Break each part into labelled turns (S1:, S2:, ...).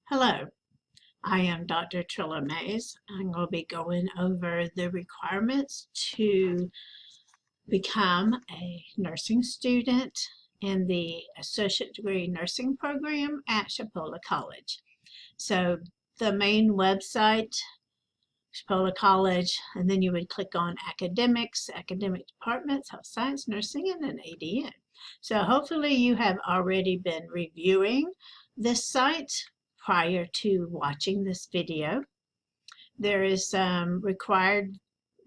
S1: Hello, I am Dr. Trilla Mays. I'm going to be going over the requirements to become a nursing student in the Associate Degree Nursing Program at Chipola College. So the main website, Chipola College, and then you would click on academics, academic departments, health science, nursing, and then ADN. So hopefully you have already been reviewing this site prior to watching this video. There is required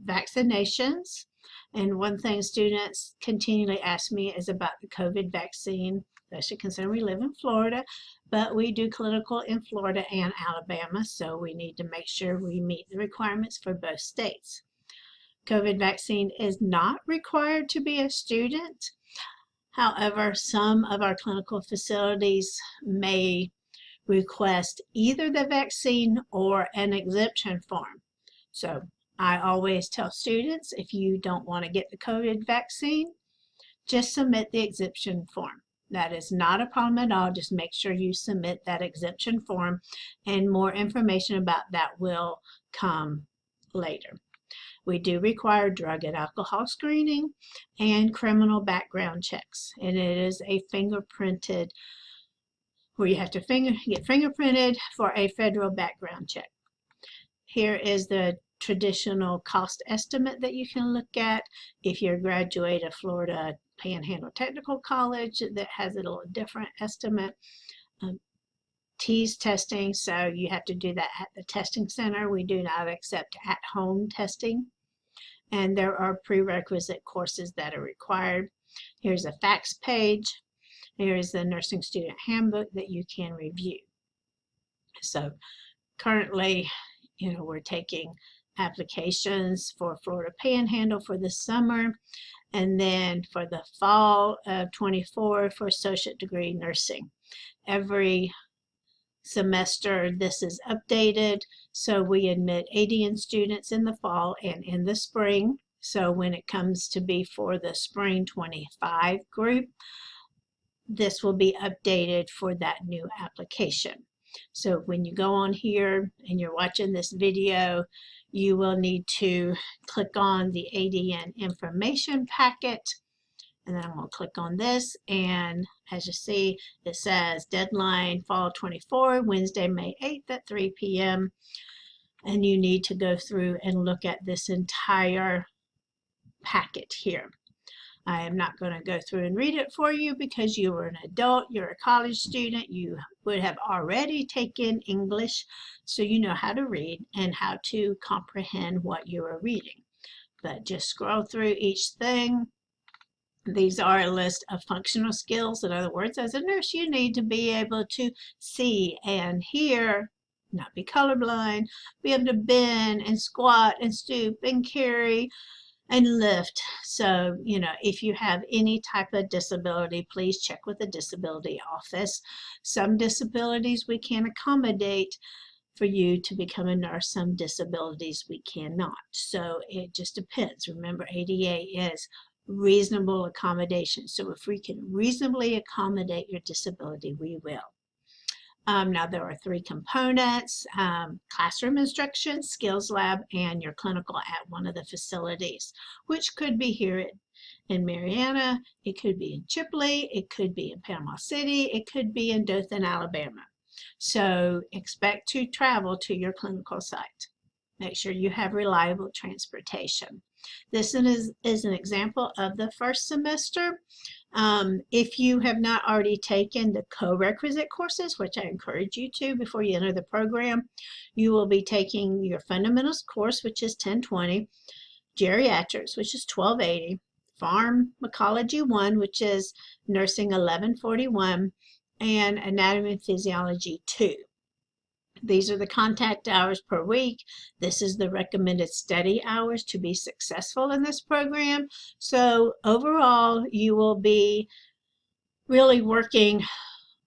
S1: vaccinations, and one thing students continually ask me is about the COVID vaccine, especially considering we live in Florida, but we do clinical in Florida and Alabama, so we need to make sure we meet the requirements for both states. COVID vaccine is not required to be a student. However, some of our clinical facilities may request either the vaccine or an exemption form. So I always tell students, if you don't want to get the COVID vaccine, just submit the exemption form. That is not a problem at all. Just make sure you submit that exemption form, and more information about that will come later. We do require drug and alcohol screening and criminal background checks, and it is a fingerprinted where you have to get fingerprinted for a federal background check. Here is the traditional cost estimate that you can look at. If you're a graduate of Florida Panhandle Technical College, that has a little different estimate. TEAS testing, so you have to do that at the testing center. We do not accept at-home testing. And there are prerequisite courses that are required. Here's a facts page. Here is the nursing student handbook that you can review. So currently, we're taking applications for Florida Panhandle for the summer, and then for the fall of 24 for associate degree nursing. Every semester this is updated, so we admit ADN students in the fall and in the spring. So when it comes to be for the spring 25 group, this will be updated for that new application. So when you go on here and you're watching this video, you will need to click on the ADN information packet, and then I'm going to click on this, and as you see, it says deadline fall 24, Wednesday, May 8th at 3 p.m. And you need to go through and look at this entire packet here. I am not going to go through and read it for you because you are an adult, you're a college student, you would have already taken English, so you know how to read and how to comprehend what you are reading. But just scroll through each thing. These are a list of functional skills. In other words, as a nurse, you need to be able to see and hear, not be colorblind, be able to bend and squat and stoop and carry and lift. So, if you have any type of disability, please check with the disability office. Some disabilities we can accommodate for you to become a nurse. Some disabilities we cannot. So it just depends. Remember, ADA is reasonable accommodation. So if we can reasonably accommodate your disability, we will. Now there are three components: classroom instruction, skills lab, and your clinical at one of the facilities, which could be here in Marianna, it could be in Chipola, it could be in Panama City, it could be in Dothan, Alabama. So expect to travel to your clinical site. Make sure you have reliable transportation. This is an example of the first semester. If you have not already taken the co-requisite courses, which I encourage you to before you enter the program, you will be taking your fundamentals course, which is 1020, geriatrics, which is 1280, pharmacology 1, which is nursing 1141, and anatomy and physiology 2. These are the contact hours per week. This is the recommended study hours to be successful in this program. So overall, you will be really working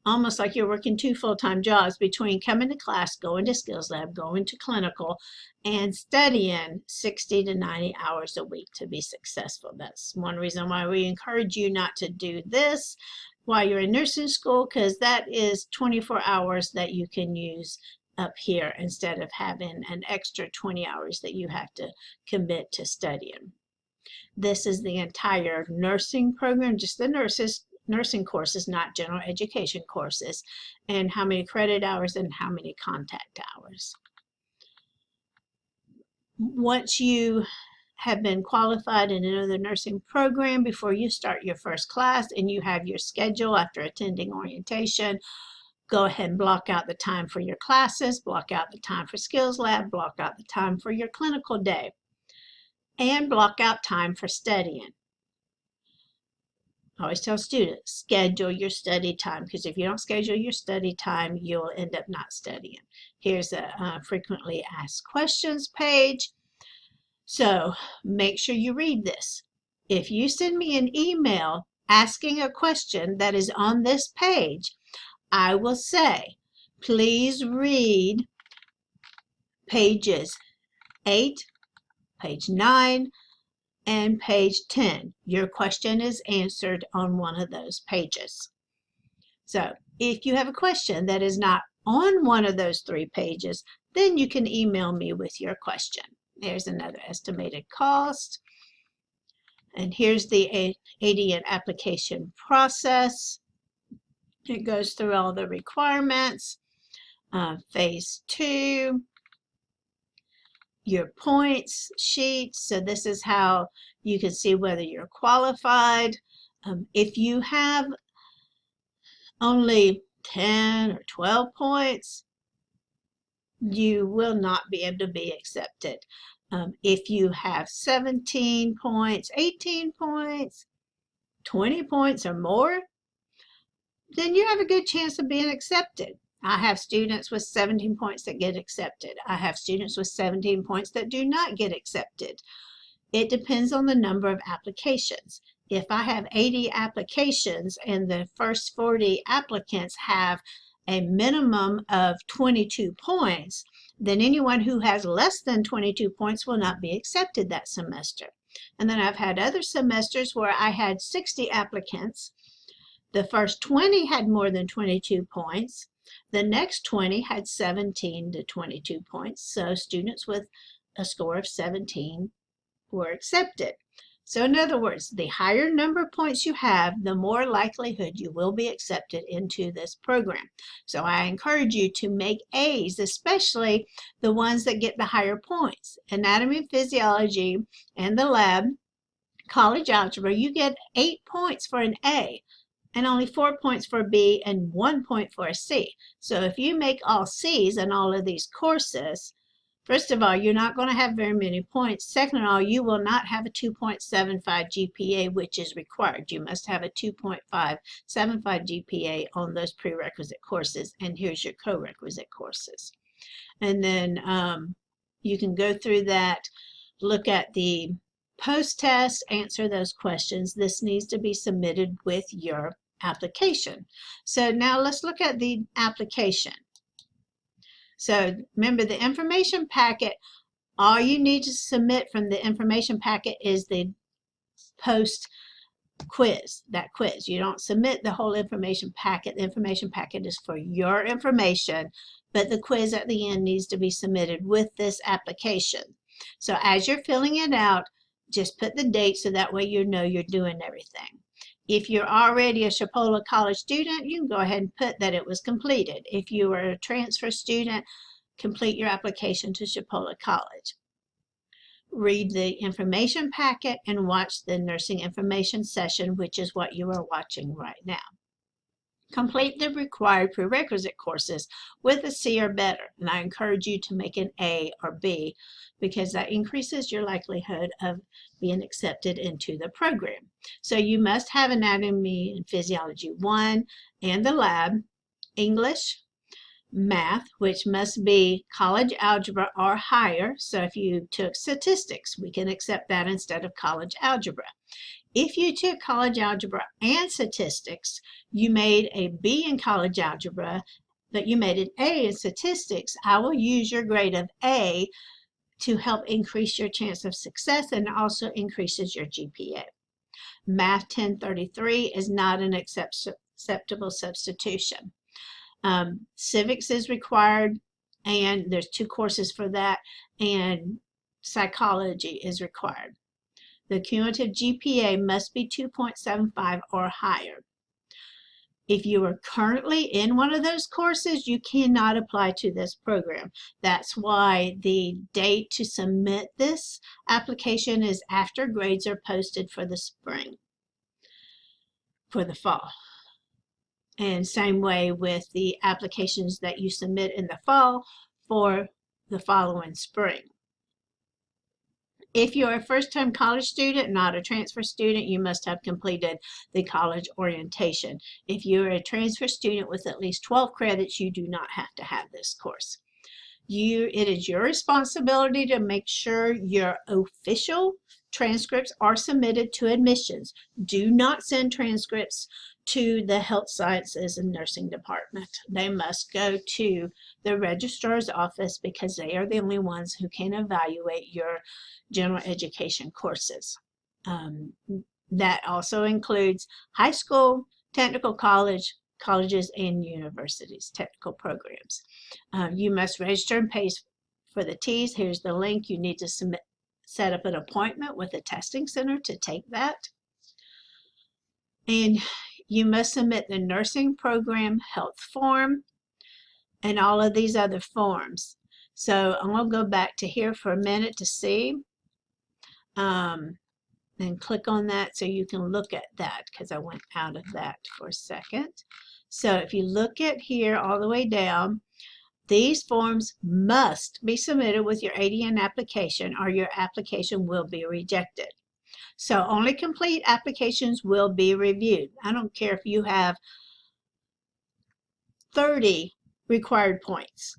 S1: almost like you're working two full-time jobs between coming to class, going to skills lab, going to clinical, and studying 60 to 90 hours a week to be successful. That's one reason why we encourage you not to do this. while you're in nursing school, because that is 24 hours that you can use up here instead of having an extra 20 hours that you have to commit to studying. This is the entire nursing program, just the nursing courses, not general education courses, and how many credit hours and how many contact hours. Once you have been qualified in another nursing program before you start your first class and you have your schedule after attending orientation, go ahead and block out the time for your classes, block out the time for skills lab, block out the time for your clinical day, and block out time for studying. I always tell students, schedule your study time, because if you don't schedule your study time, you'll end up not studying. Here's a frequently asked questions page. So make sure you read this. If you send me an email asking a question that is on this page, I will say, please read pages 8, page 9, and page 10. Your question is answered on one of those pages. So if you have a question that is not on one of those 3 pages, then you can email me with your question. There's another estimated cost. And here's the ADN application process. It goes through all the requirements. Phase 2, your points sheet. So this is how you can see whether you're qualified. If you have only 10 or 12 points, you will not be able to be accepted. If you have 17 points, 18 points, 20 points or more, then you have a good chance of being accepted. I have students with 17 points that get accepted. I have students with 17 points that do not get accepted. It depends on the number of applications. If I have 80 applications and the first 40 applicants have a minimum of 22 points, then anyone who has less than 22 points will not be accepted that semester. And then I've had other semesters where I had 60 applicants. The first 20 had more than 22 points. The next 20 had 17 to 22 points. So students with a score of 17 were accepted. So in other words, the higher number of points you have, the more likelihood you will be accepted into this program. So I encourage you to make A's, especially the ones that get the higher points. Anatomy and physiology and the lab, college algebra, you get 8 points for an A and only 4 points for a B and 1 point for a C. So if you make all C's in all of these courses, first of all, you're not going to have very many points. Second of all, you will not have a 2.75 GPA, which is required. You must have a 2.575 GPA on those prerequisite courses. And here's your co-requisite courses. And then you can go through that, look at the post-test, answer those questions. This needs to be submitted with your application. So now let's look at the application. So remember, the information packet, all you need to submit from the information packet is the post quiz, that quiz. You don't submit the whole information packet. The information packet is for your information, but the quiz at the end needs to be submitted with this application. So as you're filling it out, just put the date so that way you know you're doing everything. If you're already a Chipola College student, you can go ahead and put that it was completed. If you are a transfer student, complete your application to Chipola College. Read the information packet and watch the nursing information session, which is what you are watching right now. Complete the required prerequisite courses with a C or better, and I encourage you to make an A or B because that increases your likelihood of being accepted into the program. So you must have Anatomy and Physiology 1 and the lab, English, math, which must be college algebra or higher. So if you took statistics, we can accept that instead of college algebra. If you took college algebra and statistics, you made a B in college algebra, but you made an A in statistics, I will use your grade of A to help increase your chance of success and also increases your GPA. Math 1033 is not an acceptable substitution. Civics is required, and there's 2 courses for that, and psychology is required. The cumulative GPA must be 2.75 or higher. If you are currently in one of those courses, you cannot apply to this program. That's why the date to submit this application is after grades are posted for the spring, for the fall. And same way with the applications that you submit in the fall for the following spring. If you're a first-time college student, not a transfer student, you must have completed the college orientation. If you're a transfer student with at least 12 credits, you do not have to have this course. It is your responsibility to make sure your official transcripts are submitted to admissions. Do not send transcripts to the health sciences and nursing department. They must go to the registrar's office because they are the only ones who can evaluate your general education courses. That also includes high school, technical colleges, and universities, technical programs. You must register and pay for the T's. Here's the link. You need to set up an appointment with a testing center to take that. And you must submit the nursing program health form and all of these other forms. So I'm going to go back to here for a minute to see. And click on that so you can look at that, because I went out of that for a second. So if you look at here all the way down, these forms must be submitted with your ADN application or your application will be rejected. So only complete applications will be reviewed. I don't care if you have 30 required points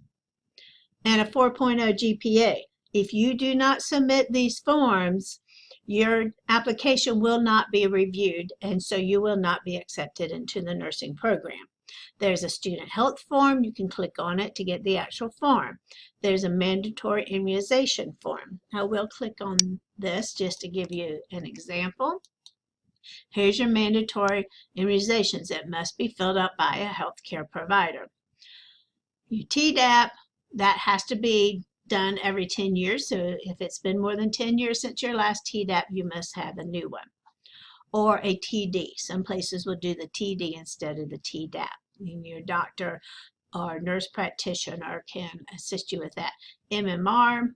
S1: and a 4.0 GPA. If you do not submit these forms, your application will not be reviewed, and so you will not be accepted into the nursing program. There's a student health form. You can click on it to get the actual form. There's a mandatory immunization form. I will click on this just to give you an example. Here's your mandatory immunizations. It must be filled out by a healthcare provider. Your TDAP, that has to be done every 10 years. So if it's been more than 10 years since your last TDAP, you must have a new one. Or a TD. Some places will do the TD instead of the TDAP. And your doctor or nurse practitioner can assist you with that. MMR,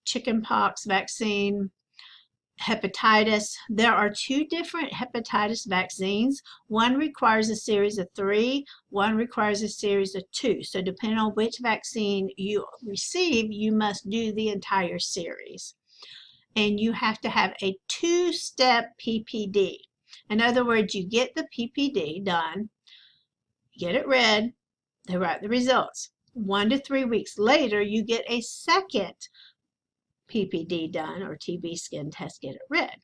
S1: chickenpox vaccine, hepatitis. There are 2 different hepatitis vaccines. One requires a series of 3, one requires a series of 2. So depending on which vaccine you receive, you must do the entire series. And you have to have a 2-step PPD. In other words, you get the PPD done, get it read, they write the results. 1 to 3 weeks later, you get a second PPD done, or TB skin test, get it read.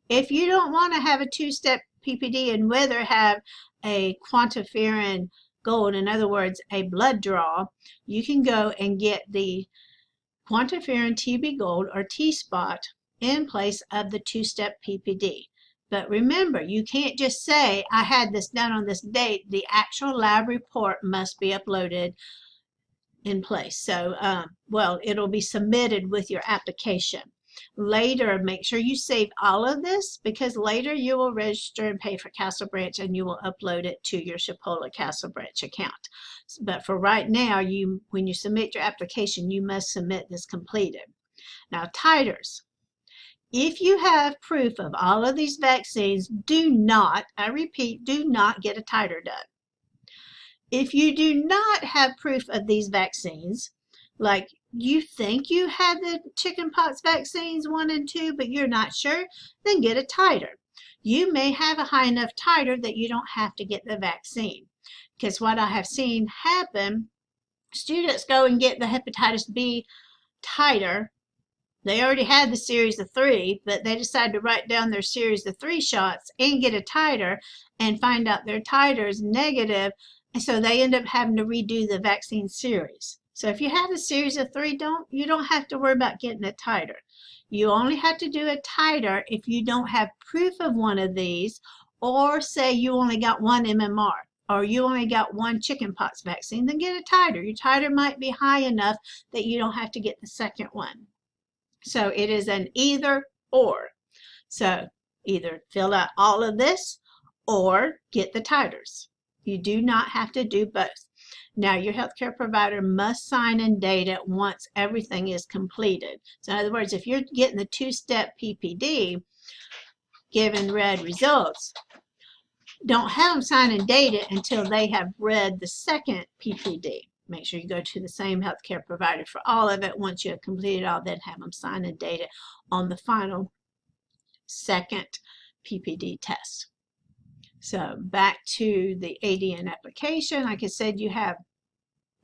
S1: If you don't want to have a 2-step PPD and whether have a quantiferin gold, in other words, a blood draw, you can go and get the quantiferin TB gold or T-spot in place of the 2-step PPD. But remember, you can't just say, I had this done on this date. The actual lab report must be uploaded in place. So, well, it'll be submitted with your application. Later, make sure you save all of this, because later you will register and pay for Castle Branch and you will upload it to your Chipola Castle Branch account. But for right now, when you submit your application, you must submit this completed. Now, titers. If you have proof of all of these vaccines, do not, I repeat, do not get a titer done. If you do not have proof of these vaccines, like you think you had the chickenpox vaccines 1 and 2, but you're not sure, then get a titer. You may have a high enough titer that you don't have to get the vaccine. Because what I have seen happen, students go and get the hepatitis B titer. They already had the series of 3, but they decide to write down their series of 3 shots and get a titer and find out their titer is negative. And so they end up having to redo the vaccine series. So if you have a series of 3, you don't have to worry about getting a titer. You only have to do a titer if you don't have proof of one of these, or say you only got one MMR, or you only got one chickenpox vaccine, then get a titer. Your titer might be high enough that you don't have to get the second one. So it is an either or. So either fill out all of this or get the titers. You do not have to do both. Now, your healthcare provider must sign and date it once everything is completed. So in other words, if you're getting the two-step PPD, given red results, don't have them sign and date it until they have read the second PPD. Make sure you go to the same healthcare provider for all of it. Once you have completed all, then have them sign and date it on the final second PPD test. So back to the ADN application, like I said, you have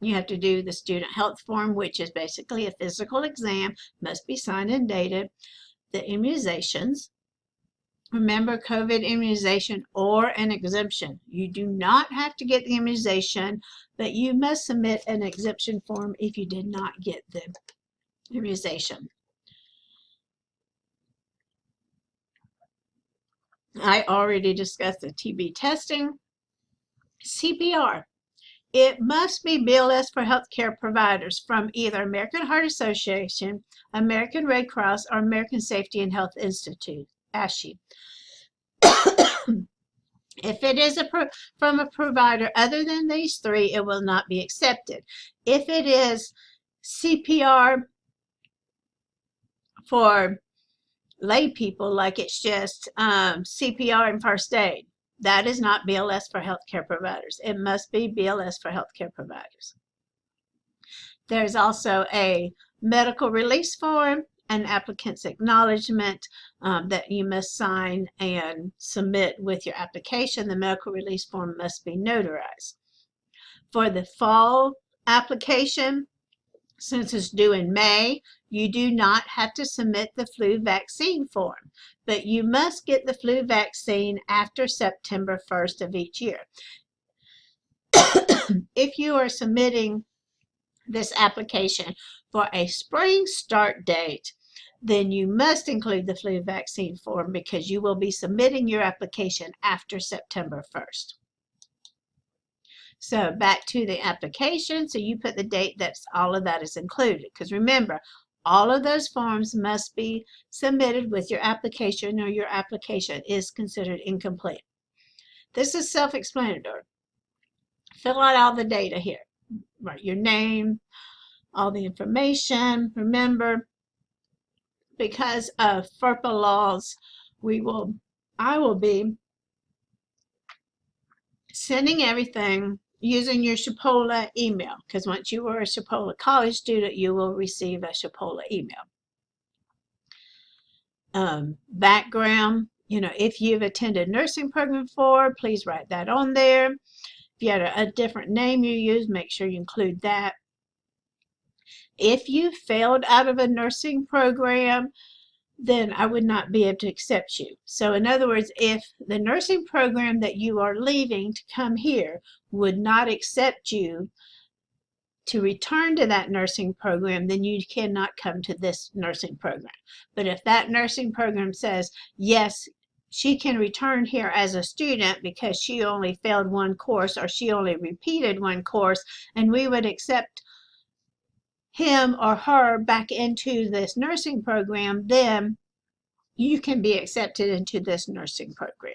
S1: to do the student health form, which is basically a physical exam, must be signed and dated. The immunizations, remember, COVID immunization or an exemption. You do not have to get the immunization, but you must submit an exemption form if you did not get the immunization. I already discussed the TB testing. CPR. It must be BLS for healthcare providers from either American Heart Association, American Red Cross, or American Safety and Health Institute, ASHI. If it is from a provider other than these three, it will not be accepted. If it is CPR for lay people, like it's just CPR and first aid, that is not BLS for healthcare providers. It must be BLS for healthcare providers. There's also a medical release form, an applicant's acknowledgement that you must sign and submit with your application. The medical release form must be notarized. For the fall application, since it's due in May, you do not have to submit the flu vaccine form, but you must get the flu vaccine after September 1st of each year. If you are submitting this application for a spring start date, then you must include the flu vaccine form because you will be submitting your application after September 1st. So back to the application, so you put the date that all of that is included, because remember, all of those forms must be submitted with your application or your application is considered incomplete. This is self-explanatory. Fill out all the data here. Write your name, all the information. Remember, because of FERPA laws, I will be sending everything using your Chipola email, because once you are a Chipola college student, you will receive a Chipola email. Background, if you've attended nursing program before, please write that on there. If you had a different name you use, make sure you include that. If you failed out of a nursing program, then I would not be able to accept you. So in other words, if the nursing program that you are leaving to come here would not accept you to return to that nursing program, then you cannot come to this nursing program. But if that nursing program says, yes, she can return here as a student because she only failed one course or she only repeated one course, and we would accept him or her back into this nursing program, then you can be accepted into this nursing program.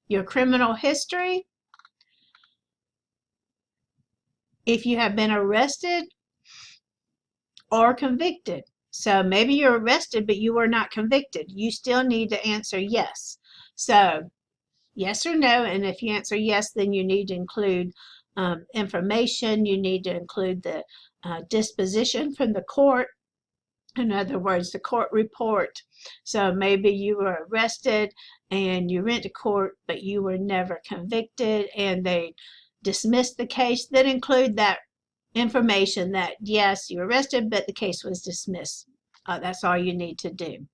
S1: Your criminal history, if you have been arrested or convicted. So maybe you're arrested, but you were not convicted. You still need to answer yes. So yes or no, and if you answer yes, then you need to include information. You need to include the disposition from the court. In other words, the court report. So maybe you were arrested and you went to court, but you were never convicted and they dismissed the case. Then include that information that, yes, you were arrested, but the case was dismissed. That's all you need to do.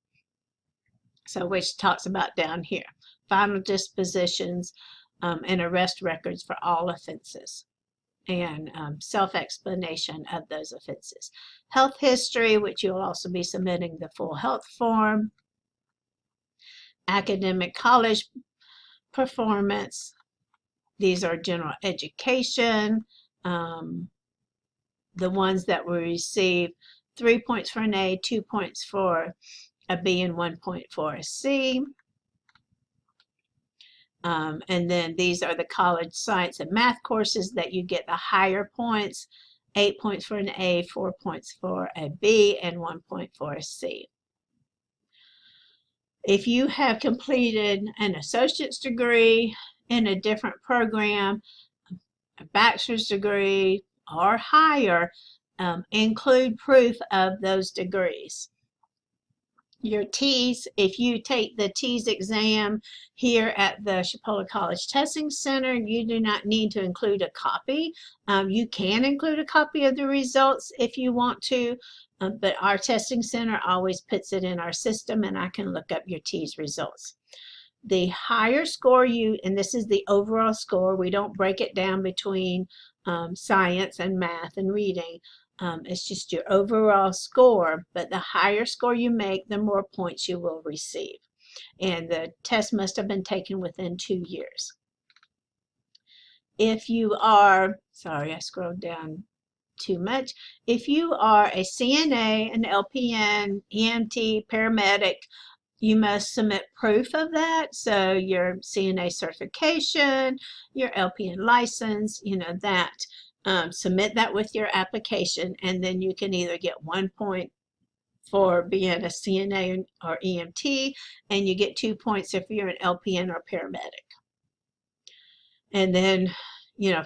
S1: So which talks about down here. Final dispositions and arrest records for all offenses, and self-explanation of those offenses. Health history, which you'll also be submitting the full health form. Academic college performance. These are general education. The ones that will receive 3 points for an A, 2 points for a B, and 1 point for a C. And then these are the college science and math courses that you get the higher points, 8 points for an A, 4 points for a B, and 1 point for a C. If you have completed an associate's degree in a different program, a bachelor's degree, or higher, include proof of those degrees. Your T's, if you take the T's exam here at the Chipola College Testing Center, you do not need to include a copy. You can include a copy of the results if you want to, but our testing center always puts it in our system, and I can look up your T's results. The higher score and this is the overall score, we don't break it down between science and math and reading. It's just your overall score, but the higher score you make, the more points you will receive. And the test must have been taken within 2 years. If you are, sorry, I scrolled down too much. If you are a CNA, an LPN, EMT, paramedic, you must submit proof of that. So your CNA certification, your LPN license, that. Submit that with your application, and then you can either get 1 point for being a CNA or EMT, and you get 2 points if you're an LPN or paramedic. And then,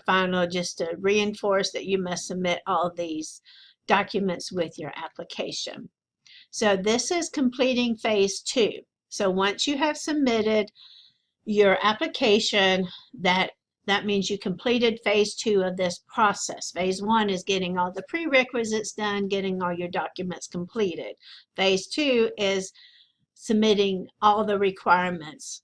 S1: finally, just to reinforce that you must submit all these documents with your application. So this is completing phase 2. So once you have submitted your application, that means you completed phase 2 of this process. Phase 1 is getting all the prerequisites done, getting all your documents completed. Phase 2 is submitting all the requirements.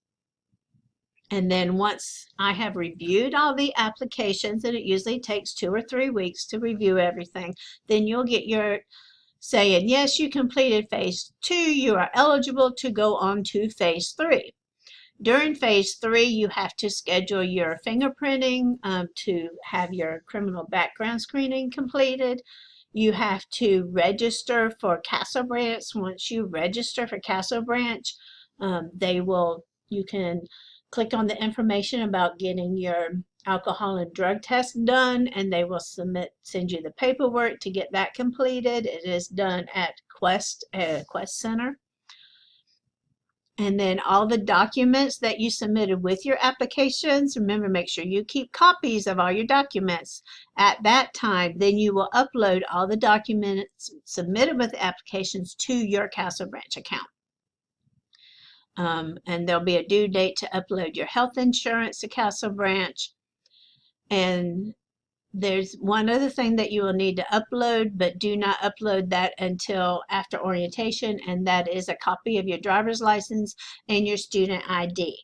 S1: And then once I have reviewed all the applications, and it usually takes 2 or 3 weeks to review everything, then you'll get your saying, yes, you completed phase 2, you are eligible to go on to phase 3. During phase 3, you have to schedule your fingerprinting to have your criminal background screening completed. You have to register for Castle Branch. Once you register for Castle Branch, you can click on the information about getting your alcohol and drug test done, and they will send you the paperwork to get that completed. It is done at Quest Center. And then all the documents that you submitted with your applications, remember, make sure you keep copies of all your documents at that time. Then you will upload all the documents submitted with the applications to your Castle Branch account. And there'll be a due date to upload your health insurance to Castle Branch. And there's one other thing that you will need to upload, but do not upload that until after orientation, and that is a copy of your driver's license and your student ID.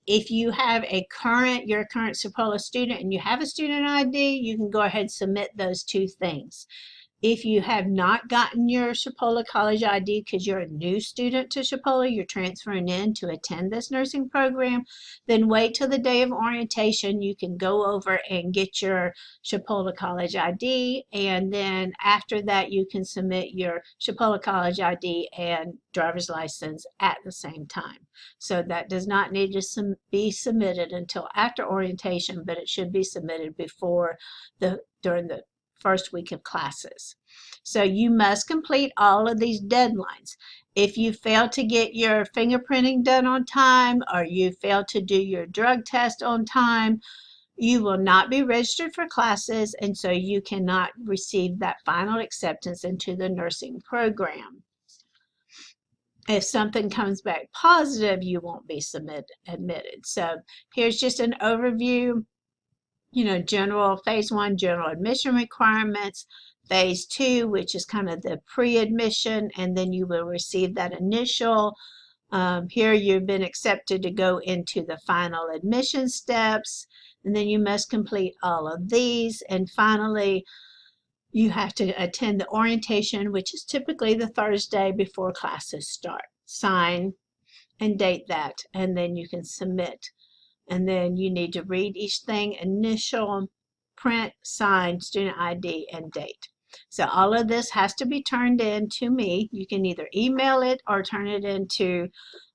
S1: If you have you're a current Chipola student and you have a student ID, you can go ahead and submit those 2 things. If you have not gotten your Chipola College ID because you're a new student to Chipola, you're transferring in to attend this nursing program, then wait till the day of orientation. You can go over and get your Chipola College ID, and then after that you can submit your Chipola College ID and driver's license at the same time. So that does not need to be submitted until after orientation, but it should be submitted during the first week of classes. So you must complete all of these deadlines. If you fail to get your fingerprinting done on time, or you fail to do your drug test on time, you will not be registered for classes, and so you cannot receive that final acceptance into the nursing program. If something comes back positive, you won't be admitted. So here's just an overview. General phase 1, general admission requirements, phase 2, which is kind of the pre-admission, and then you will receive that initial. Here you've been accepted to go into the final admission steps, and then you must complete all of these. And finally, you have to attend the orientation, which is typically the Thursday before classes start. Sign and date that, and then you can submit And then you need to read each thing: initial, print, sign, student ID, and date. So all of this has to be turned in to me. You can either email it or turn it into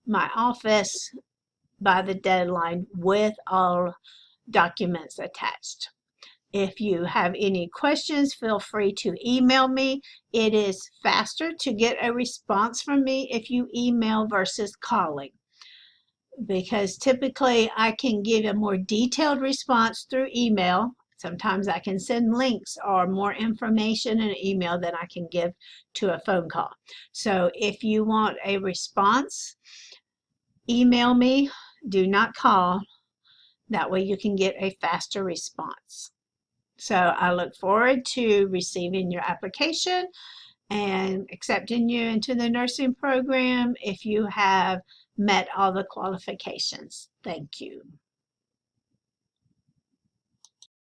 S1: my office by the deadline with all documents attached. If you have any questions, feel free to email me. It is faster to get a response from me if you email versus calling, because typically I can give a more detailed response through email. Sometimes I can send links or more information in an email than I can give to a phone call. So if you want a response, email me, do not call. That way you can get a faster response. So I look forward to receiving your application and accepting you into the nursing program if you have met all the qualifications. Thank you.